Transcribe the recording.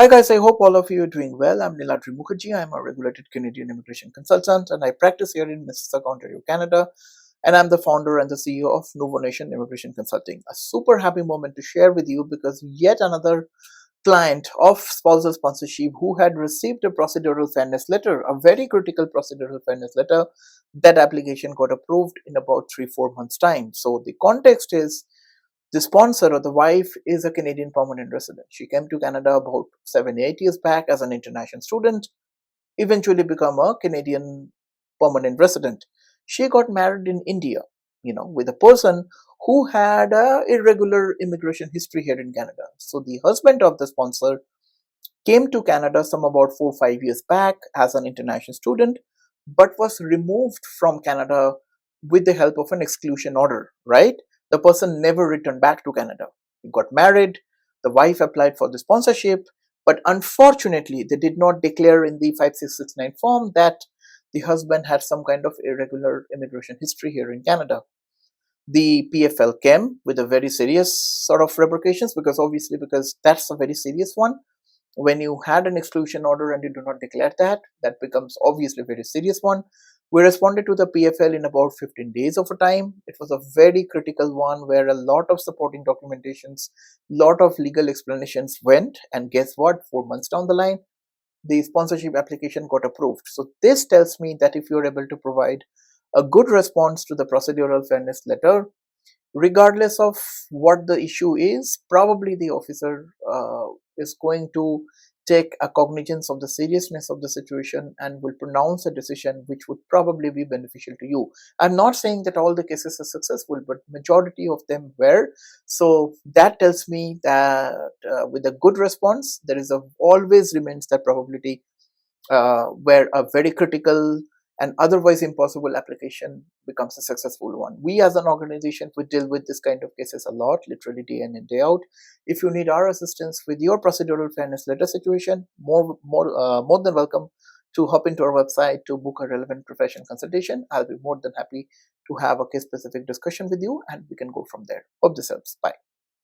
Hi guys, I hope all of you are doing well. I'm Niladri Mukherjee. I'm a regulated Canadian immigration consultant and I practice here in Mississauga, Ontario, Canada. And I'm the founder and the CEO of Nuvonation Immigration Consulting. A super happy moment to share with you because yet another client of spousal sponsorship who had received a procedural fairness letter, a very critical procedural fairness letter, that application got approved in about 3-4 months' time. So the context is the sponsor or the wife is a Canadian permanent resident. She came to Canada about 7-8 years back as an international student, eventually become a Canadian permanent resident. She got married in India, with a person who had a irregular immigration history here in Canada. So the husband of the sponsor came to Canada some about 4-5 years back as an international student, but was removed from Canada with the help of an exclusion order, right? The person never returned back to Canada. He got married, the wife applied for the sponsorship, but unfortunately, they did not declare in the 5669 form that the husband had some kind of irregular immigration history here in Canada. The PFL came with a very serious sort of repercussions because that's a very serious one. When you had an exclusion order and you do not declare that becomes obviously a very serious one. We responded to the PFL in about 15 days of a time. It was a very critical one where a lot of supporting documentations, lot of legal explanations went, and guess what? 4 months down the line, the sponsorship application got approved. So this tells me that if you're able to provide a good response to the procedural fairness letter, regardless of what the issue is, probably the officer is going to take a cognizance of the seriousness of the situation and will pronounce a decision which would probably be beneficial to you. I'm not saying that all the cases are successful, but majority of them were. So that tells me that with a good response, there is always remains that probability where a very critical and otherwise impossible application becomes a successful one. We as an organization, we deal with this kind of cases a lot, literally day in and day out. If you need our assistance with your procedural fairness letter situation, more than welcome to hop into our website to book a relevant professional consultation. I'll be more than happy to have a case specific discussion with you and we can go from there. Hope this helps. Bye.